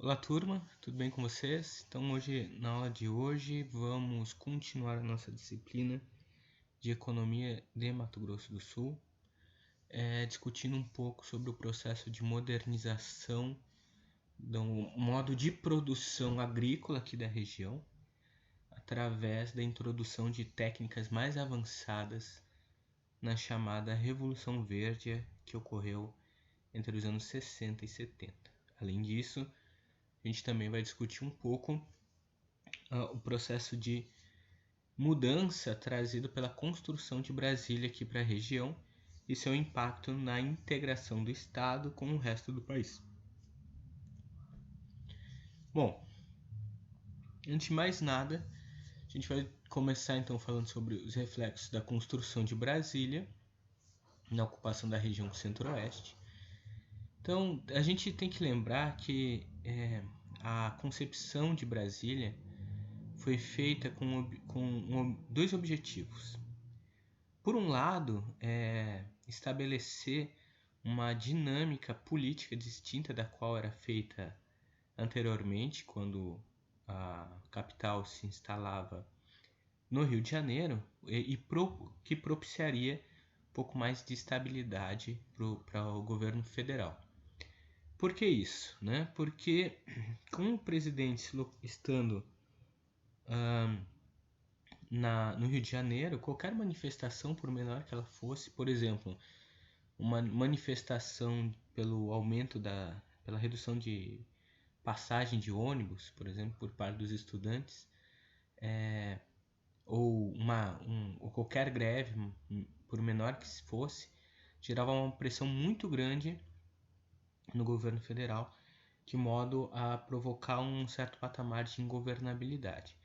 Olá turma, tudo bem com vocês? Então na aula de hoje vamos continuar a nossa disciplina de Economia de Mato Grosso do Sul, discutindo um pouco sobre o processo de modernização do modo de produção agrícola aqui da região, através da introdução de técnicas mais avançadas na chamada Revolução Verde, que ocorreu entre os anos 60 e 70. Além disso, a gente também vai discutir um pouco o processo de mudança trazido pela construção de Brasília aqui para a região e seu impacto na integração do Estado com o resto do país. Bom, antes de mais nada, a gente vai começar então falando sobre os reflexos da construção de Brasília na ocupação da região centro-oeste. Então, a gente tem que lembrar que a concepção de Brasília foi feita com dois objetivos. Por um lado, estabelecer uma dinâmica política distinta da qual era feita anteriormente, quando a capital se instalava no Rio de Janeiro, que propiciaria um pouco mais de estabilidade para o governo federal. Por que isso? Porque com o presidente estando no Rio de Janeiro, qualquer manifestação, por menor que ela fosse, por exemplo, uma manifestação pela redução de passagem de ônibus, por exemplo, por parte dos estudantes, ou qualquer greve, por menor que fosse, gerava uma pressão muito grande no governo federal, de modo a provocar um certo patamar de ingovernabilidade.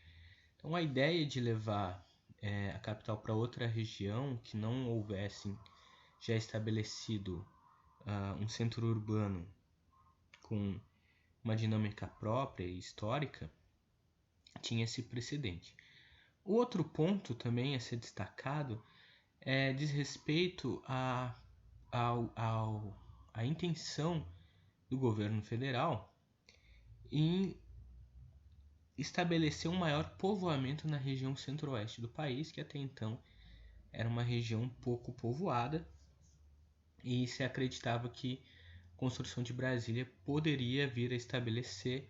Então, a ideia de levar a capital para outra região que não houvesse já estabelecido um centro urbano com uma dinâmica própria e histórica tinha esse precedente. O outro ponto também a ser destacado diz respeito à intenção do governo federal em estabelecer um maior povoamento na região centro-oeste do país, que até então era uma região pouco povoada, e se acreditava que a construção de Brasília poderia vir a estabelecer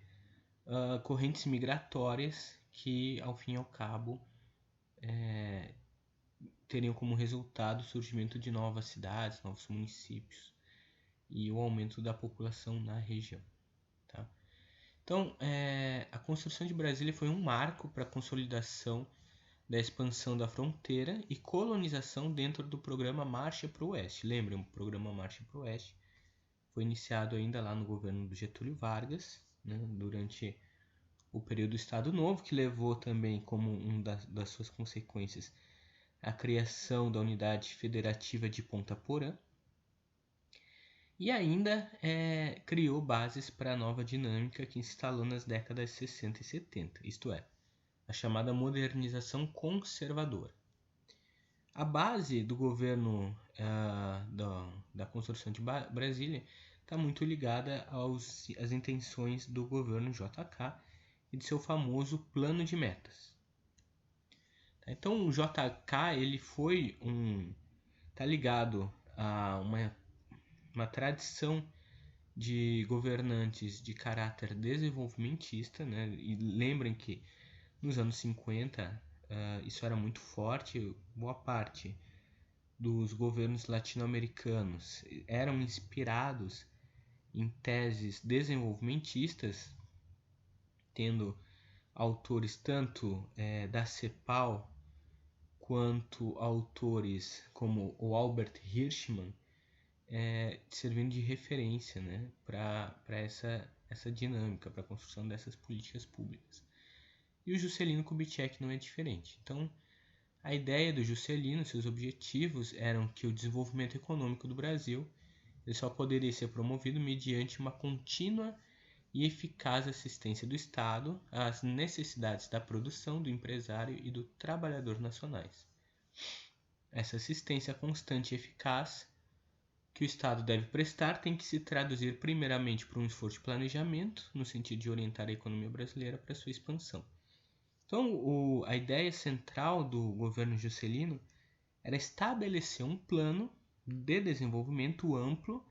correntes migratórias que, ao fim e ao cabo, teriam como resultado o surgimento de novas cidades, novos municípios e o aumento da população na região. Tá? Então, a construção de Brasília foi um marco para a consolidação da expansão da fronteira e colonização dentro do programa Marcha para o Oeste. Lembrem, o programa Marcha para o Oeste foi iniciado ainda lá no governo do Getúlio Vargas, durante o período do Estado Novo, que levou também como uma das suas consequências a criação da Unidade Federativa de Ponta Porã, e ainda criou bases para a nova dinâmica que se instalou nas décadas 60 e 70, isto é, a chamada modernização conservadora. A base do governo da construção de Brasília está muito ligada às intenções do governo JK e de seu famoso plano de metas. Então o JK ele está ligado a uma tradição de governantes de caráter desenvolvimentista, E lembrem que nos anos 50 isso era muito forte. Boa parte dos governos latino-americanos eram inspirados em teses desenvolvimentistas, tendo autores tanto da CEPAL quanto autores como o Albert Hirschman servindo de referência para essa dinâmica, para a construção dessas políticas públicas. E o Juscelino Kubitschek não é diferente. Então, a ideia do Juscelino, seus objetivos eram que o desenvolvimento econômico do Brasil ele só poderia ser promovido mediante uma contínua e eficaz assistência do Estado às necessidades da produção, do empresário e do trabalhador nacionais. Essa assistência constante e eficaz que o Estado deve prestar tem que se traduzir primeiramente por um esforço de planejamento, no sentido de orientar a economia brasileira para sua expansão. Então, a ideia central do governo Juscelino era estabelecer um plano de desenvolvimento amplo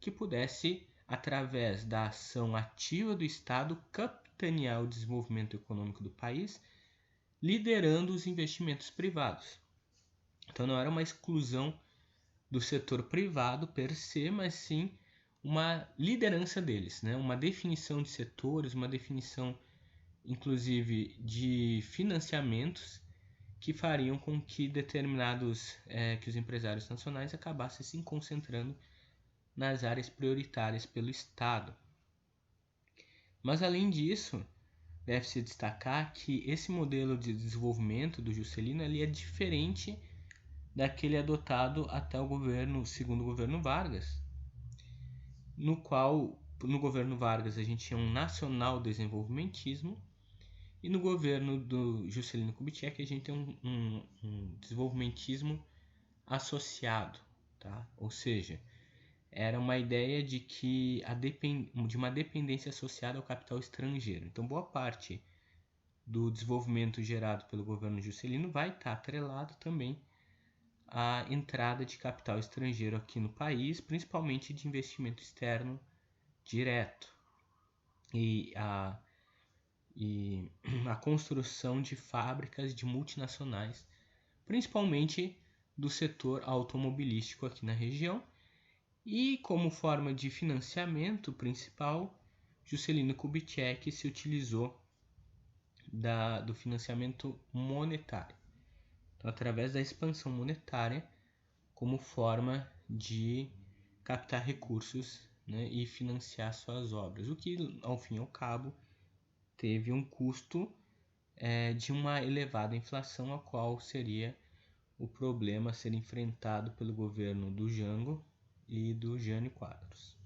que pudesse, através da ação ativa do Estado, capitanear o desenvolvimento econômico do país, liderando os investimentos privados. Então não era uma exclusão do setor privado per se, mas sim uma liderança deles, né? Uma definição de setores, uma definição inclusive de financiamentos que fariam com que que os empresários nacionais acabassem se concentrando nas áreas prioritárias pelo Estado. Mas além disso, deve-se destacar que esse modelo de desenvolvimento do Juscelino é diferente daquele adotado até o segundo governo Vargas, no qual, no governo Vargas, a gente tinha um nacional desenvolvimentismo, e no governo do Juscelino Kubitschek a gente tem um desenvolvimentismo associado, tá? Ou seja, era uma ideia de que de uma dependência associada ao capital estrangeiro. Então, boa parte do desenvolvimento gerado pelo governo Juscelino vai estar atrelado também à entrada de capital estrangeiro aqui no país, principalmente de investimento externo direto e a construção de fábricas de multinacionais, principalmente do setor automobilístico aqui na região. E como forma de financiamento principal, Juscelino Kubitschek se utilizou do financiamento monetário, então, através da expansão monetária como forma de captar recursos, né, e financiar suas obras, o que, ao fim e ao cabo, teve um custo de uma elevada inflação, a qual seria o problema a ser enfrentado pelo governo do Jango e do Jânio Quadros.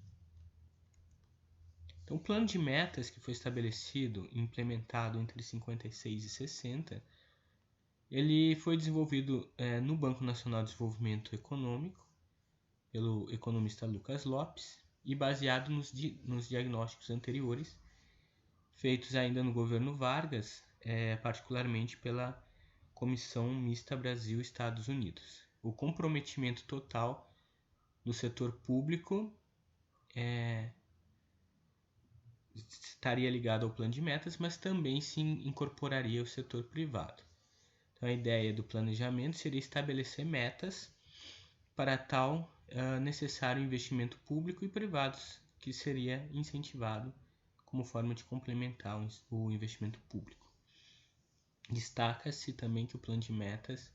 Então, o plano de metas que foi estabelecido e implementado entre 56 e 60, ele foi desenvolvido no Banco Nacional de Desenvolvimento Econômico, pelo economista Lucas Lopes, e baseado nos diagnósticos anteriores, feitos ainda no governo Vargas, particularmente pela Comissão Mista Brasil-Estados Unidos. O comprometimento total do setor público estaria ligado ao plano de metas, mas também se incorporaria o setor privado. Então, a ideia do planejamento seria estabelecer metas para tal necessário investimento público e privado, que seria incentivado como forma de complementar o investimento público. Destaca-se também que o plano de metas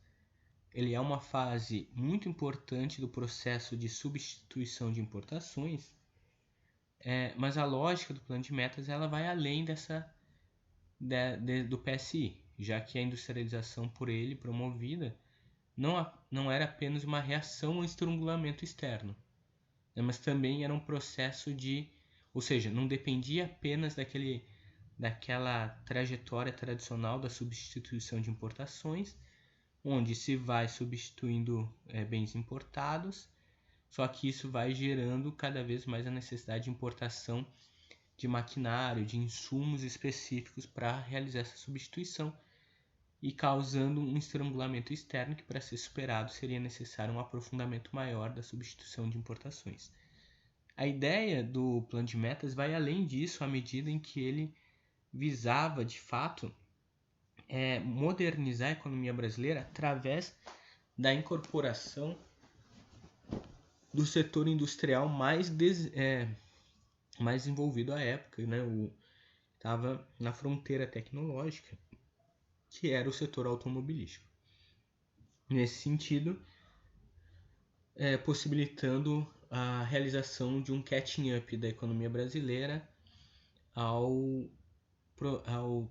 ele é uma fase muito importante do processo de substituição de importações, mas a lógica do plano de metas ela vai além do PSI, já que a industrialização por ele promovida não era apenas uma reação ao estrangulamento externo, né, mas também era um processo ou seja, não dependia apenas daquela trajetória tradicional da substituição de importações, onde se vai substituindo bens importados, só que isso vai gerando cada vez mais a necessidade de importação de maquinário, de insumos específicos para realizar essa substituição e causando um estrangulamento externo que, para ser superado, seria necessário um aprofundamento maior da substituição de importações. A ideia do plano de metas vai além disso à medida em que ele visava, de fato, modernizar a economia brasileira através da incorporação do setor industrial mais desenvolvido à época, né? Estava na fronteira tecnológica, que era o setor automobilístico. Nesse sentido, possibilitando a realização de um catching up da economia brasileira ao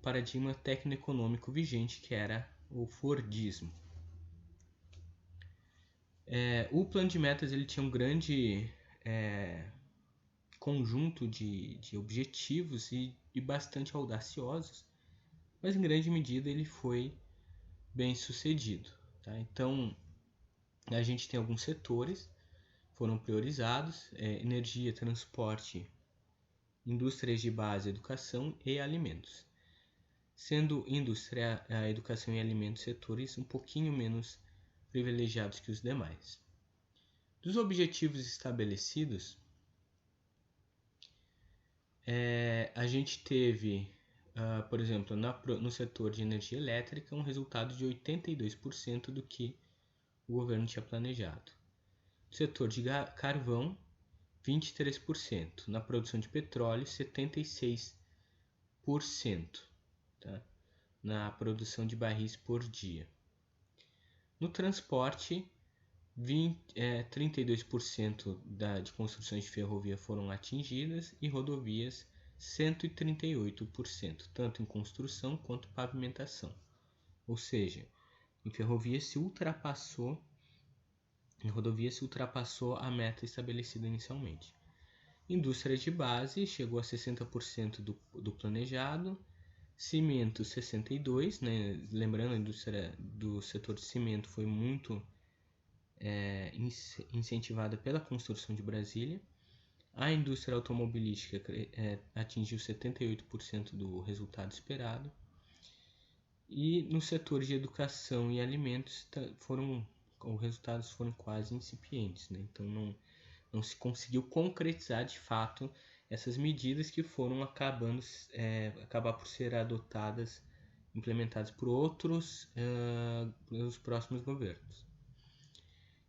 paradigma tecno-econômico vigente, que era o Fordismo. O plano de metas ele tinha um grande conjunto de objetivos e bastante audaciosos, mas em grande medida ele foi bem sucedido. Tá? Então, a gente tem alguns setores foram priorizados: energia, transporte, indústrias de base, educação e alimentos, sendo indústria, a educação e alimentos setores um pouquinho menos privilegiados que os demais. Dos objetivos estabelecidos, a gente teve, por exemplo, no setor de energia elétrica, um resultado de 82% do que o governo tinha planejado. No setor de carvão, 23%. Na produção de petróleo, 76%. Tá? Na produção de barris por dia. No transporte, 32% de construções de ferrovia foram atingidas e rodovias 138%, tanto em construção quanto pavimentação. Ou seja, em rodovia se ultrapassou a meta estabelecida inicialmente. Indústria de base chegou a 60% do planejado, cimento 62%, né? Lembrando, a indústria do setor de cimento foi muito incentivada pela construção de Brasília. A indústria automobilística atingiu 78% do resultado esperado. E no setor de educação e alimentos os resultados foram quase incipientes, né? Então não se conseguiu concretizar de fato essas medidas que foram acabar por ser implementadas por pelos próximos governos.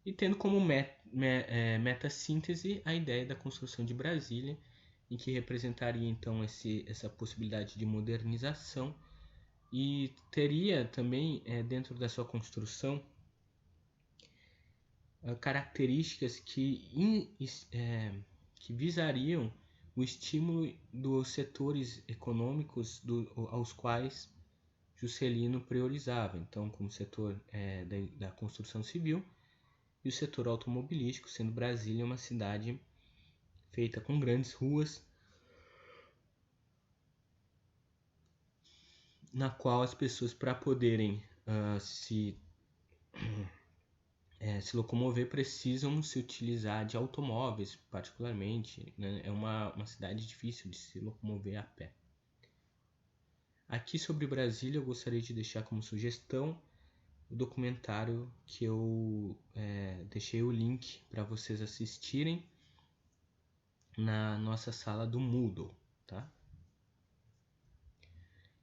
E tendo como meta-síntese a ideia da construção de Brasília, em que representaria então essa possibilidade de modernização e teria também dentro da sua construção características que visariam o estímulo dos setores econômicos aos quais Juscelino priorizava, então como o setor da construção civil e o setor automobilístico, sendo Brasília uma cidade feita com grandes ruas, na qual as pessoas, para poderem se locomover, precisam se utilizar de automóveis, particularmente, né? É uma cidade difícil de se locomover a pé. Aqui sobre Brasília eu gostaria de deixar como sugestão o documentário que eu deixei o link para vocês assistirem na nossa sala do Moodle, tá?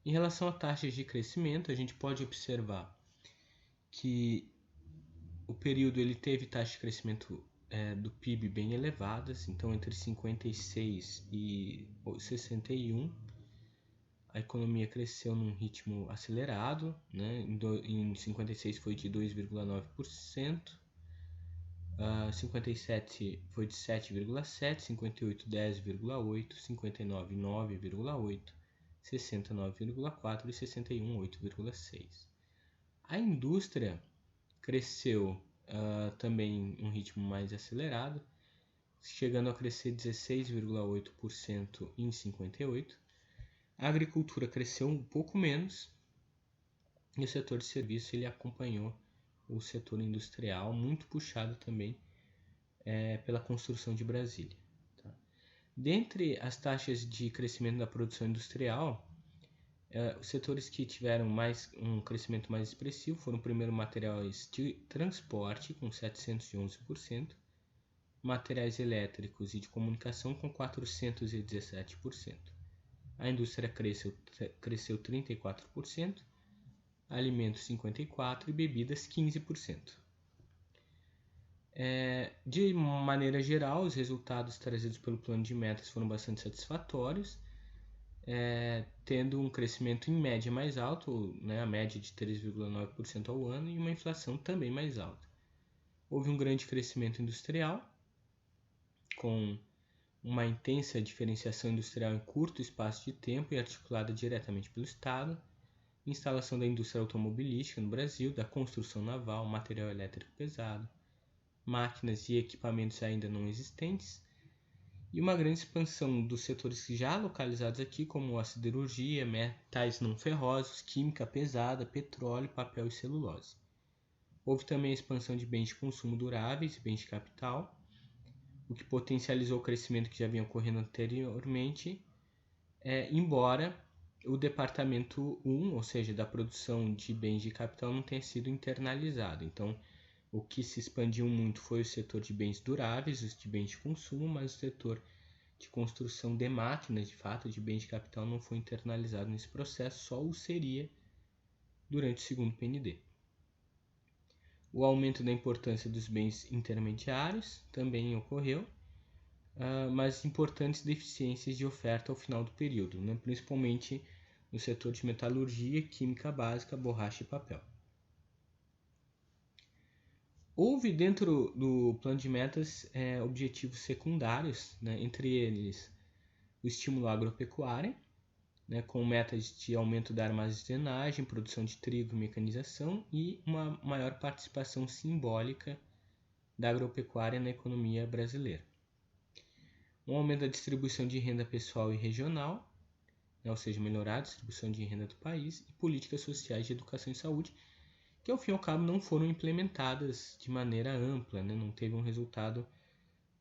Em relação a taxas de crescimento, a gente pode observar que o período ele teve taxas de crescimento do PIB bem elevadas, então entre 56 e 61 a economia cresceu num ritmo acelerado, né? Em 56 foi de 2,9%, 57 foi de 7,7%, 58 10,8%, 59 9,8%, 60 9,4% e 61 8,6%. A indústria cresceu também em um ritmo mais acelerado, chegando a crescer 16,8% em 58. A agricultura cresceu um pouco menos e o setor de serviço ele acompanhou o setor industrial, muito puxado também pela construção de Brasília. Tá? Dentre as taxas de crescimento da produção industrial, os setores que tiveram um crescimento mais expressivo foram primeiro materiais de transporte com 711%, materiais elétricos e de comunicação com 417%. A indústria cresceu 34%, alimentos 54% e bebidas 15%. De maneira geral, os resultados trazidos pelo plano de metas foram bastante satisfatórios, tendo um crescimento em média mais alto, né, a média de 3,9% ao ano, e uma inflação também mais alta. Houve um grande crescimento industrial, com uma intensa diferenciação industrial em curto espaço de tempo e articulada diretamente pelo Estado, instalação da indústria automobilística no Brasil, da construção naval, material elétrico pesado, máquinas e equipamentos ainda não existentes, e uma grande expansão dos setores já localizados aqui, como a siderurgia, metais não ferrosos, química pesada, petróleo, papel e celulose. Houve também a expansão de bens de consumo duráveis e bens de capital, o que potencializou o crescimento que já vinha ocorrendo anteriormente, embora o departamento 1, ou seja, da produção de bens de capital, não tenha sido internalizado. Então, o que se expandiu muito foi o setor de bens duráveis, os de bens de consumo, mas o setor de construção de máquinas, de fato, de bens de capital, não foi internalizado nesse processo, só o seria durante o segundo PND. O aumento da importância dos bens intermediários também ocorreu, mas importantes deficiências de oferta ao final do período, né? Principalmente no setor de metalurgia, química básica, borracha e papel. Houve dentro do plano de metas objetivos secundários, né? Entre eles o estímulo à agropecuária, né? Com metas de aumento da armazenagem, produção de trigo e mecanização e uma maior participação simbólica da agropecuária na economia brasileira. Um aumento da distribuição de renda pessoal e regional, né? Ou seja, melhorar a distribuição de renda do país, e políticas sociais de educação e saúde, que ao fim e ao cabo não foram implementadas de maneira ampla, né? Não teve um resultado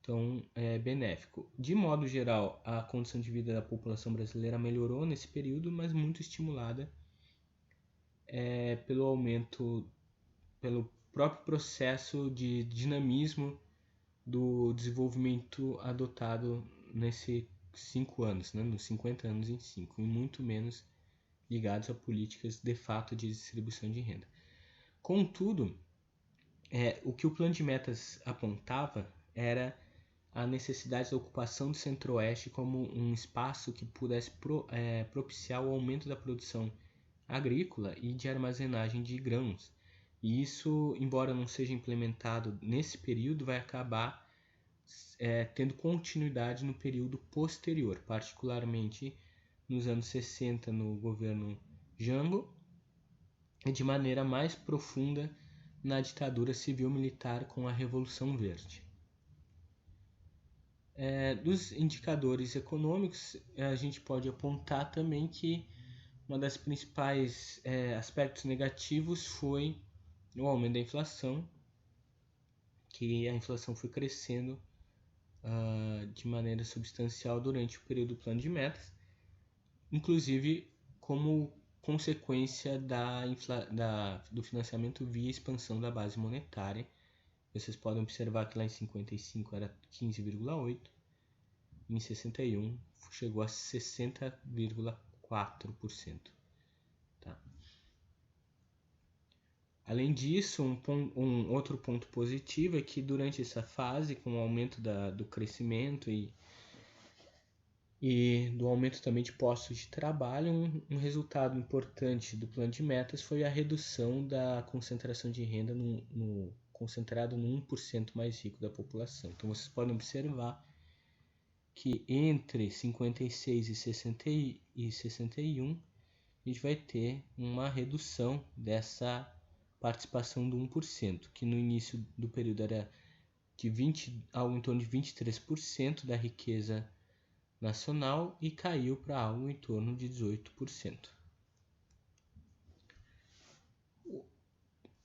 tão benéfico. De modo geral, a condição de vida da população brasileira melhorou nesse período, mas muito estimulada pelo aumento, pelo próprio processo de dinamismo do desenvolvimento adotado nesses 5 anos, né? Nos 50 anos em 5, e muito menos ligados a políticas de fato de distribuição de renda. Contudo, o que o plano de metas apontava era a necessidade da ocupação do Centro-Oeste como um espaço que pudesse propiciar o aumento da produção agrícola e de armazenagem de grãos. E isso, embora não seja implementado nesse período, vai acabar tendo continuidade no período posterior, particularmente nos anos 60 no governo Jango e de maneira mais profunda na ditadura civil-militar com a Revolução Verde. Dos indicadores econômicos, a gente pode apontar também que uma das principais aspectos negativos foi o aumento da inflação, que a inflação foi crescendo de maneira substancial durante o período do plano de metas, inclusive como consequência do financiamento via expansão da base monetária. Vocês podem observar que lá em 55 era 15,8%, em 61 chegou a 60,4%. Tá? Além disso, um outro ponto positivo é que durante essa fase, com o aumento do crescimento e do aumento também de postos de trabalho, um resultado importante do plano de metas foi a redução da concentração de renda concentrado no 1% mais rico da população. Então vocês podem observar que entre 56 e 61 a gente vai ter uma redução dessa participação do 1%, que no início do período era de algo em torno de 23% da riqueza nacional e caiu para algo em torno de 18%.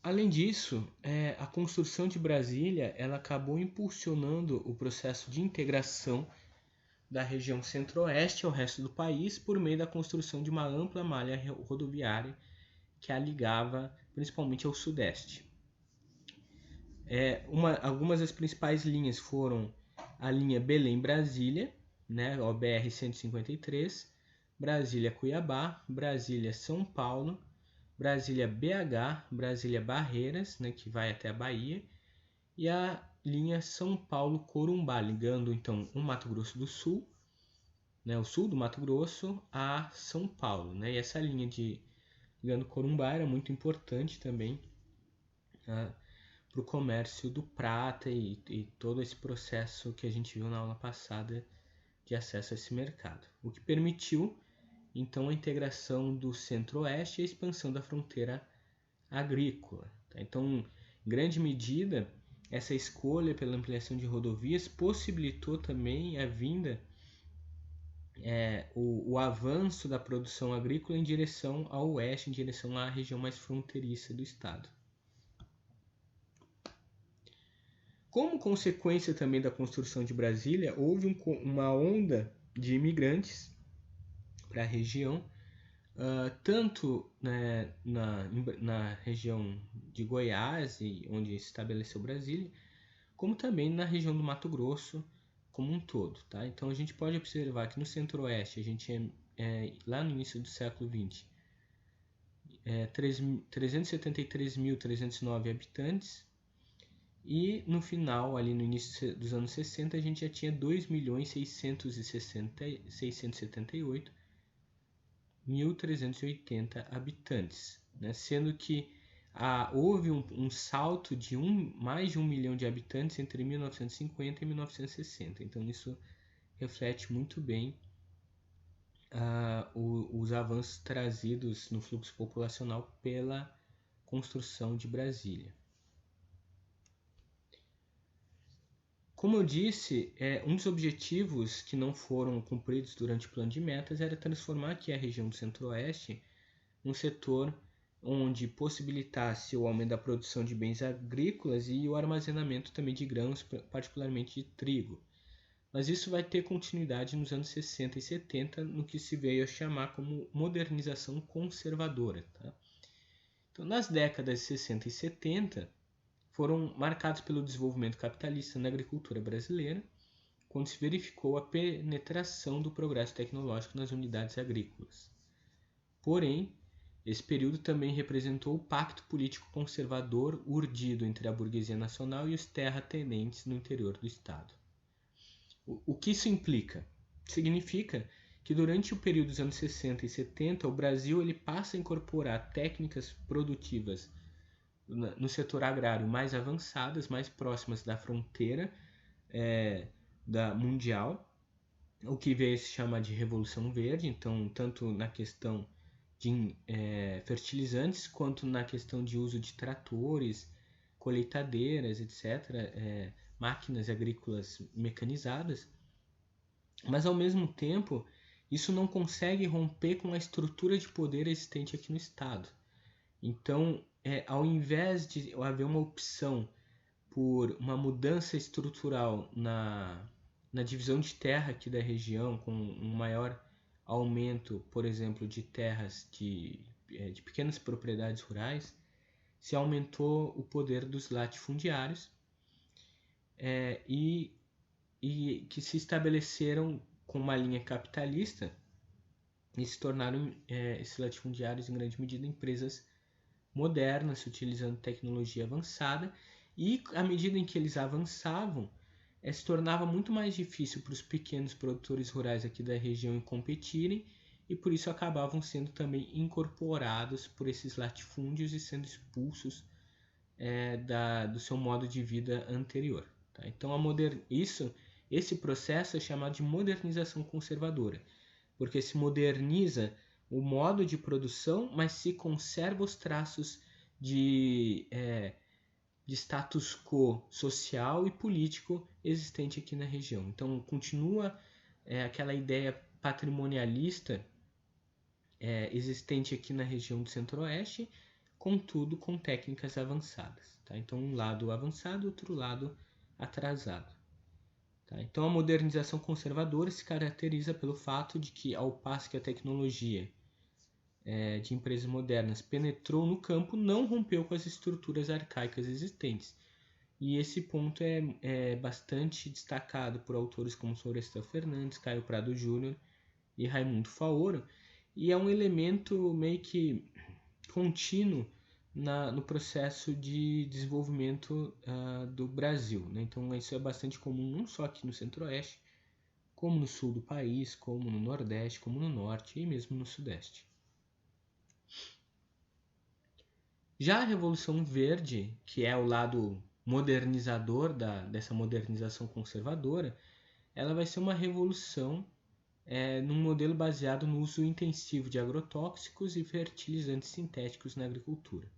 Além disso, a construção de Brasília ela acabou impulsionando o processo de integração da região centro-oeste ao resto do país por meio da construção de uma ampla malha rodoviária que a ligava principalmente ao sudeste. Algumas das principais linhas foram a linha Belém-Brasília, né, o BR-153, Brasília-Cuiabá, Brasília-São Paulo, Brasília-BH, Brasília-Barreiras, né, que vai até a Bahia, e a linha São Paulo-Corumbá, ligando então o Mato Grosso do Sul, né, o sul do Mato Grosso, a São Paulo. Né, e essa linha ligando Corumbá era muito importante também para o comércio do prata e todo esse processo que a gente viu na aula passada de acesso a esse mercado, o que permitiu então a integração do centro-oeste e a expansão da fronteira agrícola. Tá? Então, em grande medida, essa escolha pela ampliação de rodovias possibilitou também a vinda, o avanço da produção agrícola em direção ao oeste, em direção à região mais fronteiriça do estado. Como consequência também da construção de Brasília, houve uma onda de imigrantes para a região, tanto né, na região de Goiás, onde se estabeleceu Brasília, como também na região do Mato Grosso como um todo. Tá? Então a gente pode observar que no Centro-Oeste a gente lá no início do século XX, 373.309 habitantes, e no final, ali no início dos anos 60, a gente já tinha 2.678.380 habitantes, né? Sendo que houve um salto de mais de 1 milhão de habitantes entre 1950 e 1960. Então isso reflete muito bem os avanços trazidos no fluxo populacional pela construção de Brasília. Como eu disse, um dos objetivos que não foram cumpridos durante o plano de metas era transformar aqui a região do Centro-Oeste num setor onde possibilitasse o aumento da produção de bens agrícolas e o armazenamento também de grãos, particularmente de trigo. Mas isso vai ter continuidade nos anos 60 e 70, no que se veio a chamar como modernização conservadora. Tá? Então, nas décadas de 60 e 70, foram marcados pelo desenvolvimento capitalista na agricultura brasileira, quando se verificou a penetração do progresso tecnológico nas unidades agrícolas. Porém, esse período também representou o pacto político conservador urdido entre a burguesia nacional e os terratenentes no interior do estado. O que isso implica? Significa que durante o período dos anos 60 e 70, o Brasil ele passa a incorporar técnicas produtivas no setor agrário mais avançadas, mais próximas da fronteira da mundial, o que veio a se chamar de Revolução Verde. Então, tanto na questão de fertilizantes, quanto na questão de uso de tratores, colheitadeiras, etc., máquinas agrícolas mecanizadas, mas ao mesmo tempo isso não consegue romper com a estrutura de poder existente aqui no estado. Então, ao invés de haver uma opção por uma mudança estrutural na divisão de terra aqui da região, com um maior aumento, por exemplo, de terras de pequenas propriedades rurais, se aumentou o poder dos latifundiários e que se estabeleceram com uma linha capitalista e se tornaram esses latifundiários em grande medida empresas modernas, utilizando tecnologia avançada, e à medida em que eles avançavam, se tornava muito mais difícil para os pequenos produtores rurais aqui da região competirem, e por isso acabavam sendo também incorporados por esses latifúndios e sendo expulsos do seu modo de vida anterior. Tá? Então esse processo é chamado de modernização conservadora, porque se moderniza o modo de produção, mas se conserva os traços de status quo social e político existente aqui na região. Então continua aquela ideia patrimonialista existente aqui na região do Centro-Oeste, contudo com técnicas avançadas. Tá? Então um lado avançado, outro lado atrasado. Tá? Então a modernização conservadora se caracteriza pelo fato de que, ao passo que a tecnologia de empresas modernas penetrou no campo, não rompeu com as estruturas arcaicas existentes. E esse ponto é bastante destacado por autores como Florestan Fernandes, Caio Prado Júnior e Raimundo Faoro, e é um elemento meio que contínuo no processo de desenvolvimento do Brasil. Né? Então isso é bastante comum não só aqui no Centro-Oeste, como no sul do país, como no Nordeste, como no Norte e mesmo no Sudeste. Já a Revolução Verde, que é o lado modernizador dessa modernização conservadora, ela vai ser uma revolução num modelo baseado no uso intensivo de agrotóxicos e fertilizantes sintéticos na agricultura.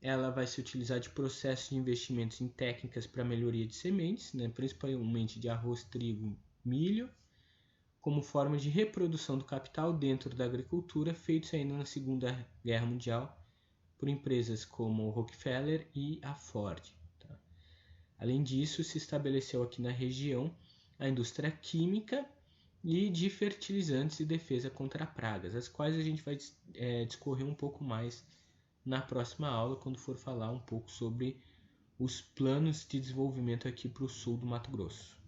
Ela vai se utilizar de processos de investimentos em técnicas para melhoria de sementes, né, principalmente de arroz, trigo, milho, como forma de reprodução do capital dentro da agricultura, feitos ainda na Segunda Guerra Mundial por empresas como Rockefeller e a Ford. Tá? Além disso, se estabeleceu aqui na região a indústria química e de fertilizantes e defesa contra pragas, as quais a gente vai discorrer um pouco mais na próxima aula, quando for falar um pouco sobre os planos de desenvolvimento aqui para o sul do Mato Grosso.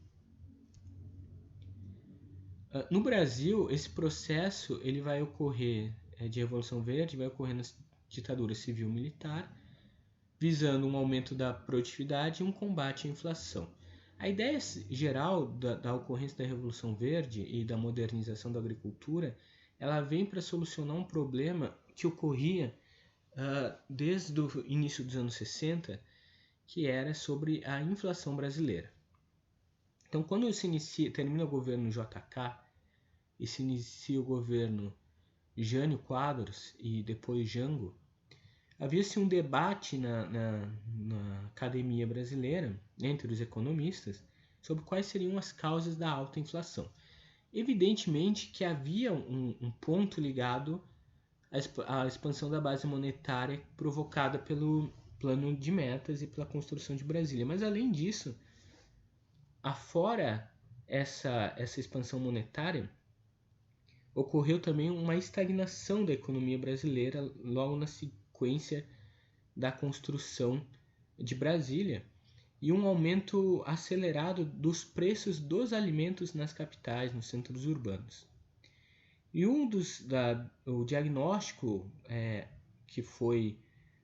No Brasil, esse processo ele vai ocorrer de Revolução Verde, vai ocorrer na ditadura civil-militar, visando um aumento da produtividade e um combate à inflação. A ideia geral da ocorrência da Revolução Verde e da modernização da agricultura, ela vem para solucionar um problema que ocorria desde o início dos anos 60, que era sobre a inflação brasileira. Então, quando termina o governo JK e se inicia o governo Jânio Quadros e depois Jango, havia-se um debate na academia brasileira, entre os economistas, sobre quais seriam as causas da alta inflação. Evidentemente que havia um ponto ligado à expansão da base monetária provocada pelo plano de metas e pela construção de Brasília. Mas, além disso, afora essa expansão monetária, ocorreu também uma estagnação da economia brasileira logo na sequência da construção de Brasília e um aumento acelerado dos preços dos alimentos nas capitais, nos centros urbanos. E o diagnóstico que foi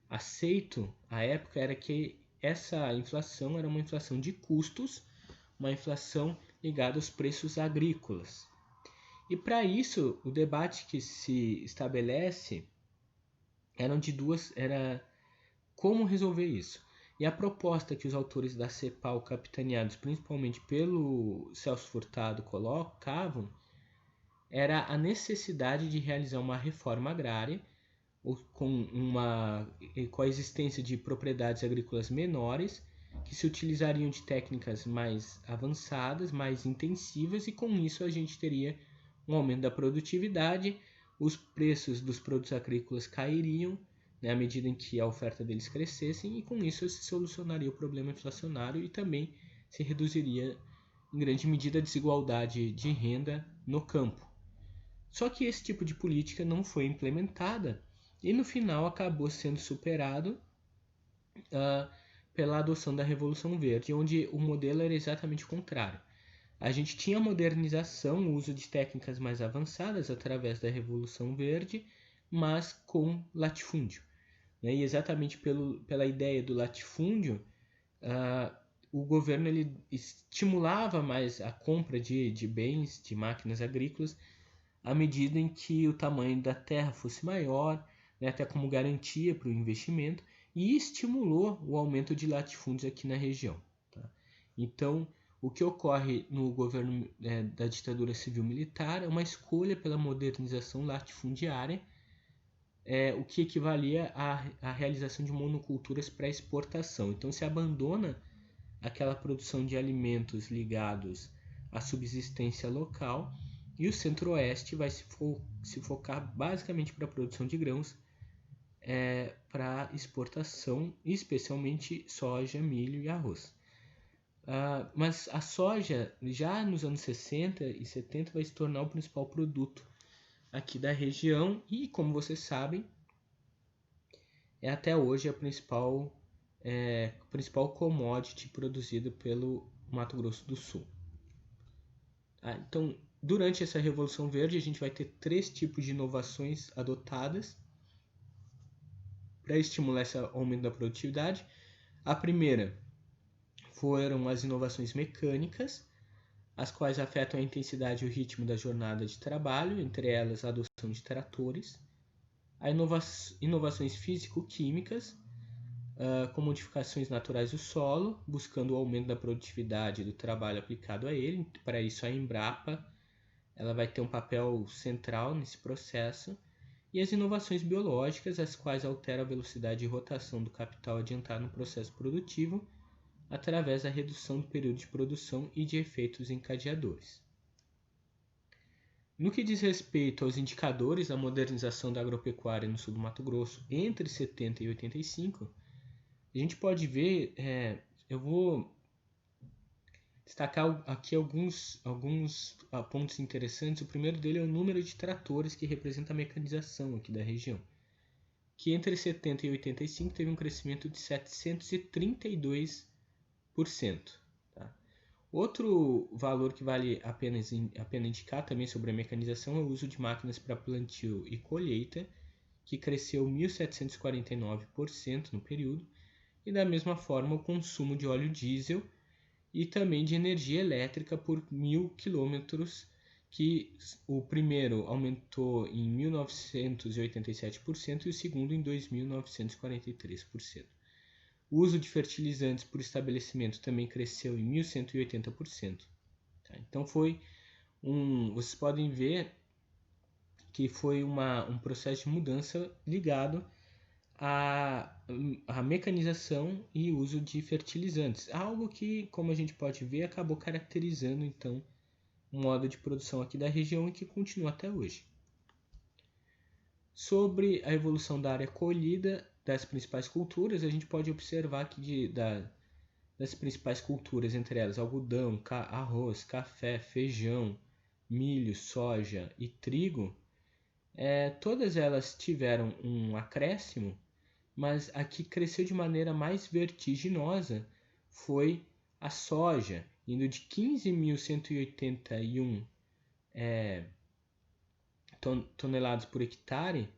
aceito à época era que essa inflação era uma inflação de custos, uma inflação ligada aos preços agrícolas. E para isso, o debate que se estabelece era como resolver isso. E a proposta que os autores da CEPAL, capitaneados principalmente pelo Celso Furtado, colocavam era a necessidade de realizar uma reforma agrária com a existência de propriedades agrícolas menores que se utilizariam de técnicas mais avançadas, mais intensivas, e com isso a gente teria um aumento da produtividade, os preços dos produtos agrícolas cairiam, à medida em que a oferta deles crescessem, e com isso se solucionaria o problema inflacionário e também se reduziria em grande medida a desigualdade de renda no campo. Só que esse tipo de política não foi implementada e no final acabou sendo superado pela adoção da Revolução Verde, onde o modelo era exatamente o contrário. A gente tinha modernização, o uso de técnicas mais avançadas através da Revolução Verde, mas com latifúndio. E exatamente pela ideia do latifúndio, o governo ele estimulava mais a compra de bens, de máquinas agrícolas, à medida em que o tamanho da terra fosse maior, até como garantia para o investimento, e estimulou o aumento de latifúndios aqui na região. Tá? Então, o que ocorre no governo da ditadura civil-militar é uma escolha pela modernização latifundiária, o que equivalia à realização de monoculturas para exportação. Então, se abandona aquela produção de alimentos ligados à subsistência local, e o Centro-Oeste vai se focar basicamente para a produção de grãos para exportação, especialmente soja, milho e arroz. Mas a soja, já nos anos 60 e 70, vai se tornar o principal produto aqui da região e, como vocês sabem, é até hoje a principal commodity produzida pelo Mato Grosso do Sul. Então, durante essa Revolução Verde, a gente vai ter 3 tipos de inovações adotadas para estimular esse aumento da produtividade. A primeira foram as inovações mecânicas, as quais afetam a intensidade e o ritmo da jornada de trabalho, entre elas a adoção de tratores. Inovações físico-químicas, com modificações naturais do solo, buscando o aumento da produtividade do trabalho aplicado a ele. Para isso, a Embrapa ela vai ter um papel central nesse processo. E as inovações biológicas, as quais alteram a velocidade de rotação do capital adiantado no processo produtivo, através da redução do período de produção e de efeitos encadeadores. No que diz respeito aos indicadores da modernização da agropecuária no sul do Mato Grosso entre 70 e 85, a gente pode ver, eu vou destacar aqui alguns pontos interessantes. O primeiro dele é o número de tratores, que representa a mecanização aqui da região, que entre 70 e 85 teve um crescimento de 732%. Tá? Outro valor que vale a pena indicar também sobre a mecanização é o uso de máquinas para plantio e colheita, que cresceu 1.749% no período, e da mesma forma o consumo de óleo diesel e também de energia elétrica por 1.000 quilômetros, que o primeiro aumentou em 1.987% e o segundo em 2.943%. O uso de fertilizantes por estabelecimento também cresceu em 1.180%. Tá? Então vocês podem ver que foi um processo de mudança ligado à mecanização e uso de fertilizantes. Algo que, como a gente pode ver, acabou caracterizando então o modo de produção aqui da região e que continua até hoje. Sobre a evolução da área colhida das principais culturas, a gente pode observar que das principais culturas, entre elas algodão, arroz, café, feijão, milho, soja e trigo, todas elas tiveram um acréscimo, mas a que cresceu de maneira mais vertiginosa foi a soja, indo de 15.181 toneladas por hectare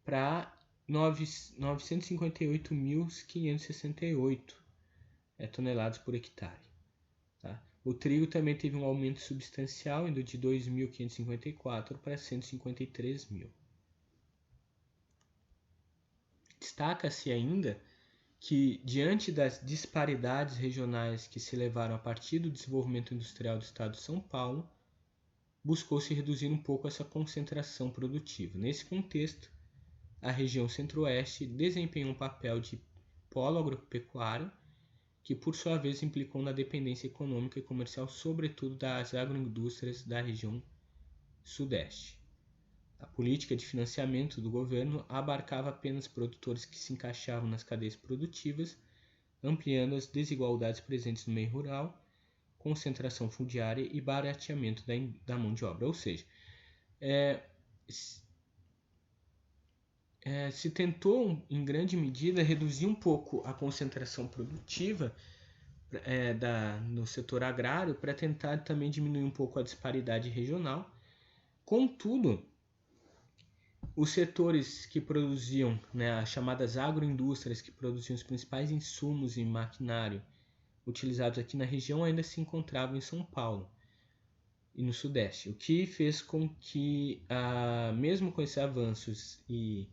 para 958.568 toneladas por hectare. Tá? O trigo também teve um aumento substancial, indo de 2.554 para 153.000. Destaca-se ainda que, diante das disparidades regionais que se levaram a partir do desenvolvimento industrial do estado de São Paulo, buscou-se reduzir um pouco essa concentração produtiva. Nesse contexto, a região centro-oeste desempenhou um papel de polo agropecuário, que por sua vez implicou na dependência econômica e comercial, sobretudo das agroindústrias da região sudeste. A política de financiamento do governo abarcava apenas produtores que se encaixavam nas cadeias produtivas, ampliando as desigualdades presentes no meio rural, concentração fundiária e barateamento da mão de obra. Ou seja, se tentou, em grande medida, reduzir um pouco a concentração produtiva no setor agrário para tentar também diminuir um pouco a disparidade regional. Contudo, os setores que produziam, as chamadas agroindústrias, que produziam os principais insumos e maquinário utilizados aqui na região, ainda se encontravam em São Paulo e no Sudeste, o que fez com que, mesmo com esses avanços e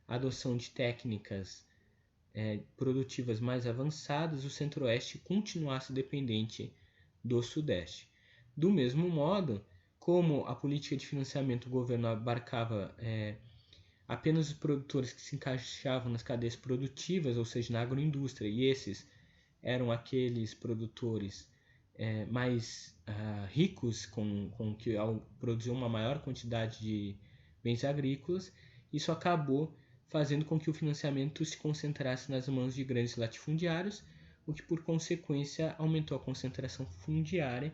adoção de técnicas produtivas mais avançadas, o Centro-Oeste continuasse dependente do Sudeste. Do mesmo modo, como a política de financiamento do governo abarcava apenas os produtores que se encaixavam nas cadeias produtivas, ou seja, na agroindústria, e esses eram aqueles produtores mais ricos, com que produziam uma maior quantidade de bens agrícolas, isso acabou fazendo com que o financiamento se concentrasse nas mãos de grandes latifundiários, o que por consequência aumentou a concentração fundiária,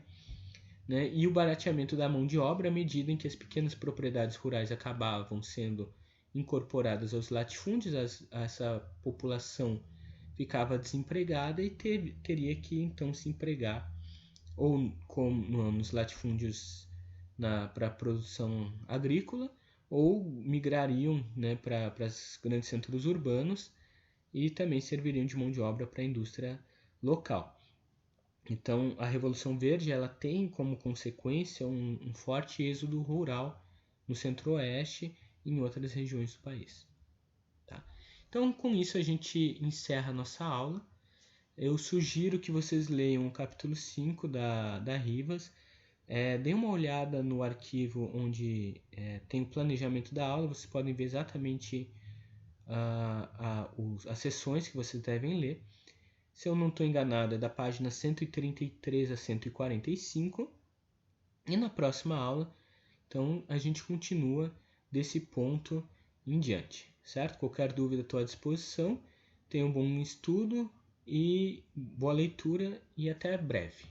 e o barateamento da mão de obra à medida em que as pequenas propriedades rurais acabavam sendo incorporadas aos latifúndios. Essa população ficava desempregada e teria que então se empregar ou nos latifúndios para a produção agrícola, ou migrariam para os grandes centros urbanos e também serviriam de mão de obra para a indústria local. Então, a Revolução Verde ela tem como consequência um forte êxodo rural no Centro-Oeste e em outras regiões do país. Tá? Então, com isso, a gente encerra a nossa aula. Eu sugiro que vocês leiam o capítulo 5 da Rivas. Deem uma olhada no arquivo onde tem o planejamento da aula. Vocês podem ver exatamente as sessões que vocês devem ler. Se eu não estou enganado, é da página 133 a 145. E na próxima aula, então, a gente continua desse ponto em diante, certo? Qualquer dúvida estou à disposição. Tenham um bom estudo e boa leitura e até breve.